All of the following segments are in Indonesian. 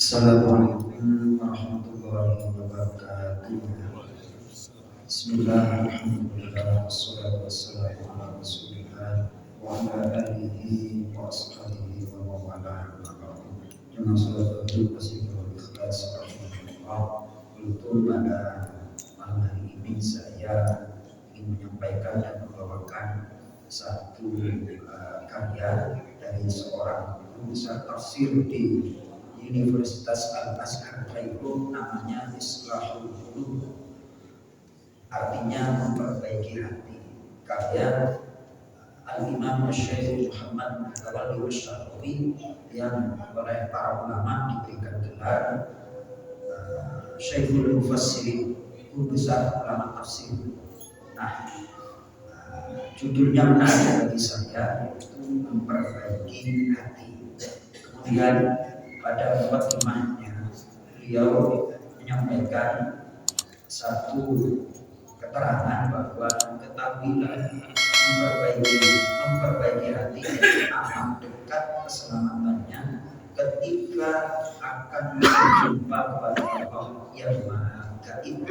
Assalamualaikum warahmatullahi wabarakatuh. Bismillahirrahmanirrahim. Wassalatu wassalamu ala Rasulillah wa ala alihi wa ashabihi wa mawala. Dengan salat berkasih dan ikhlas Allah. Untuk pada malam hari ini saya ingin menyampaikan dan membawakan satu karya dari seorang guru besar tafsir di Universitas Al-Azhar Kairo, namanya Islahul Qulub, artinya memperbaiki hati, karya Al-Imam Syekh Muhammad Mutawalli Wasyarawi yang oleh para ulama diberikan gelar Syekhul Mufassirin, guru besar ulama tafsir. Nah, judulnya menarik bagi saya, yaitu memperbaiki hati. Kemudian pada mukadimahnya beliau menyampaikan satu keterangan bahwa ketahuilah memperbaiki hati amat dekat keselamatannya ketika akan berjumpa kepada Allah yang Maha Gaib.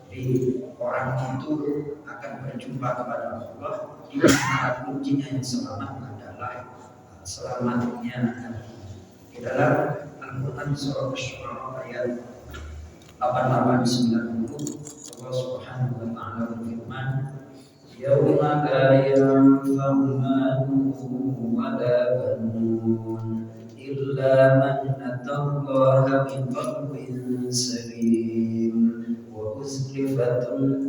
Jadi orang itu akan berjumpa kepada Allah, di mana kuncinya yang selamat adalah selamatnya hati. Di dalam Al-Quran surah Asy-Syu'ara ayat 88-90, Allah Subhanahu wa taala berfirman, "Yauma la yanfa'u malun wa la banun illa man atallaha biqalbin salim wa uzlifatil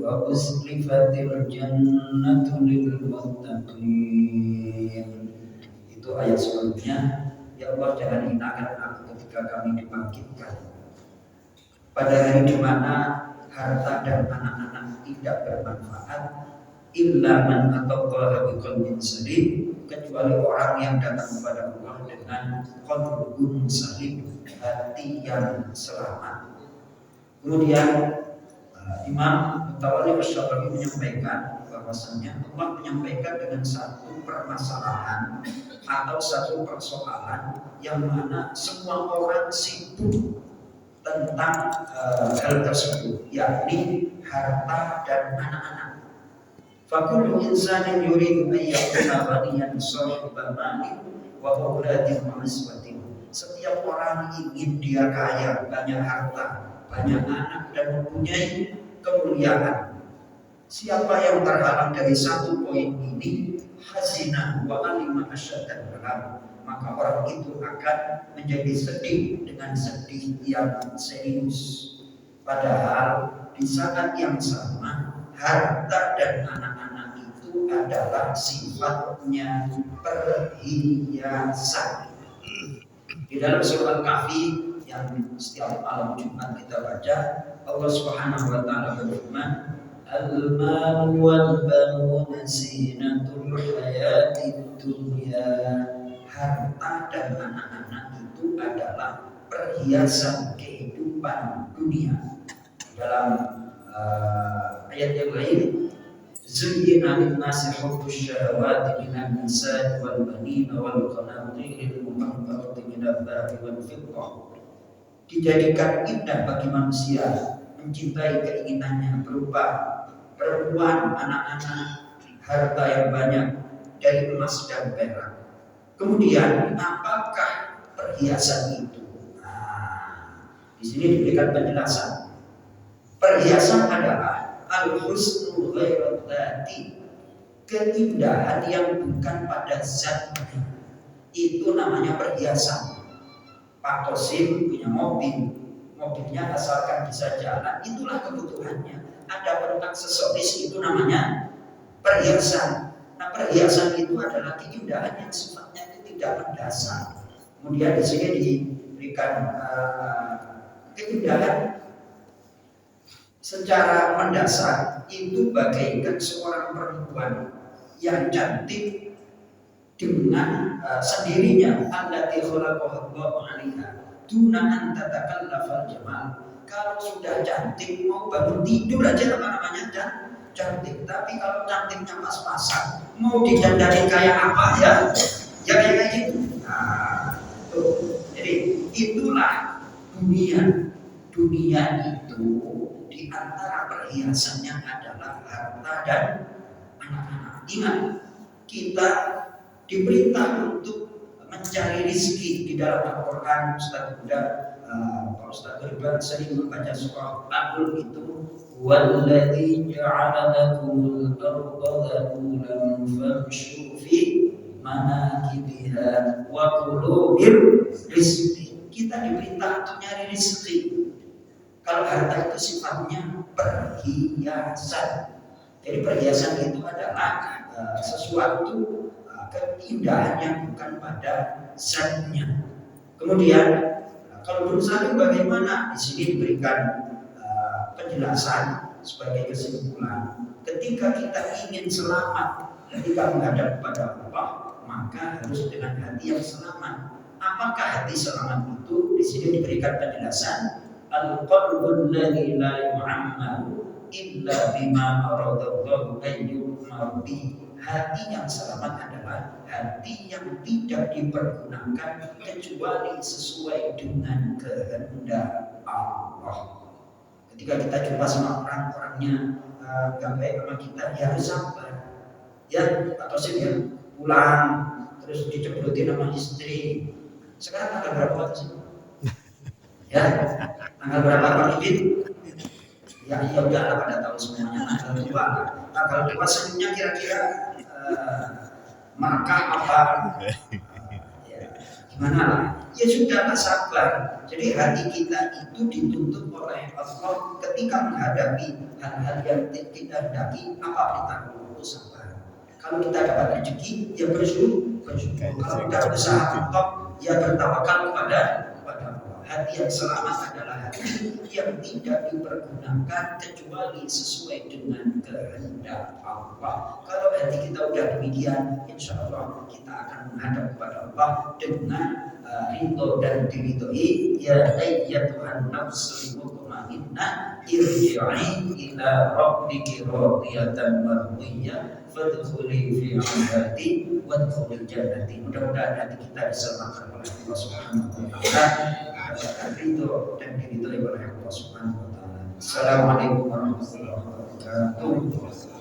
jannatu lil muttaqin." Itu ayat sebelumnya. Ya Allah, jangan hinakan aku ketika kami dibangkitkan pada hari di mana harta dan anak-anak tidak bermanfaat, illa man atallaha biqalbin salim, kecuali orang yang datang kepada Allah dengan qalbun salim, hati yang selamat. Kemudian Imam Mutawalli Wasyarawi menyampaikan bahwasanya Allah menyampaikan dengan satu permasalahan atau satu persoalan yang mana semua orang sibuk tentang hal tersebut, yakni harta dan anak-anak. Fakullu insanin yuridu an yakuna ghaniyan shahiban malin wa auladin wa niswatin. Setiap orang ingin dia kaya, banyak harta, banyak anak, dan mempunyai kemuliaan. Siapa yang terhalang dari satu poin ini, hazinah wa alima asyaddan dalam, maka orang itu akan menjadi sedih dengan sedih yang serius. Padahal di saat yang sama, harta dan anak-anak itu adalah sifatnya perhiasan. Di dalam surah Al-Kahfi yang setiap malam Jumat kita baca, Allah Subhanahu wa taala berfirman, "Al-malu wal banuna zinatul hayatid dunya." Harta dan anak-anak itu adalah perhiasan kehidupan dunia. Dalam ayat yang lain, "Zuyyina lin-nasi hubbus syahawati minan nisa'i wal banina wal qanatiril muqantarati minadh dhahabi wal fiddah." Dijadikan indah bagi manusia mencintai keinginannya berupa perempuan, anak-anak, harta yang banyak dari emas dan perak. Kemudian apakah perhiasan itu? Di sini diberikan penjelasan. Perhiasan adalah al-husnul ghairu dzati, keindahan yang bukan pada zatnya. Itu namanya perhiasan. Pak Tosim punya mobil, mobilnya asalkan bisa jalan, itulah kebutuhannya. Ada aksesoris, itu namanya perhiasan. Nah, perhiasan itu adalah keindahan yang sifatnya itu tidak mendasar. Kemudian di sini diberikan keindahan secara mendasar itu bagaikan seorang perempuan yang cantik dengan sendirinya, allati khalaqahallahu 'alaiha duna an tatakallafal jamal. Kalau sudah cantik, mau bangun tidur aja namanya cantik. Tapi kalau cantiknya pas-pasan, mau didandani kayak apa ya kayak gitu. Jadi itulah dunia itu di antara perhiasannya adalah harta dan anak-anak. Ingat, kita diperintah untuk mencari rezeki. Di dalam Al-Quran Ustaz Buddha, Pak Ustaz Ridwan sering membaca surah Al-Mulk itu, walladzi ja'ala lakumul arda dhalulan famshu fi manakibiha wa kulu min rizqi. Kita diperintah untuk nyari rezeki. Kalau harta itu sifatnya perhiasan. Jadi perhiasan itu adalah sesuatu keindahan yang bukan pada zatnya. Kemudian kalau berusaha bagaimana, di sini diberikan penjelasan sebagai kesimpulan. Ketika kita ingin selamat, ketika menghadap kepada Allah, maka harus dengan hati yang selamat. Apakah hati selamat itu? Di sini diberikan penjelasan. Al-qalbul ladzi la yu'ammaru illa bima aradallahu an yu'mar bi. Hati yang selamat adalah hati yang tidak dipergunakan kecuali sesuai dengan kehendak Allah. Ketika kita jumpa sama orangnya gak baik sama kita, ya harus sabar. Ya, atau sih dia pulang terus dicemburutin sama istri. Sekarang tanggal berapa sih? Ya, tanggal berapa Pak Idin? Ya, iya udah pada tahu semuanya. Tanggal 2 senyumnya kira-kira markah apa? Ya, gimana lah? Ya sudah, sabar. Jadi hati kita itu dituntut oleh Allah ketika menghadapi hal-hal yang kita hendaki, apa perintah sabar. Kalau kita dapat rezeki, ya bersyukur. Kalau kita berusaha mentok, ya bertawakal kepada Allah. Hati yang selamat adalah hati yang tidak dipergunakan kecuali sesuai dengan kehendak Allah. Kalau hati kita udah demikian, insya Allah kita akan menghadap kepada Allah dengan ridho dan diridhoi. Ya ayyatuhan nafsul mutmainnah irji'i ila rabbiki radiyatan mardiyah fadkhuli fi 'ibadi wadkhulil jannati. Mudah-mudahan hati kita diselamatkan oleh Allah Subhanahu wa taala, ridho dan diridhoi oleh Allah Subhanahu wa taala. Assalamualaikum warahmatullahi wabarakatuh.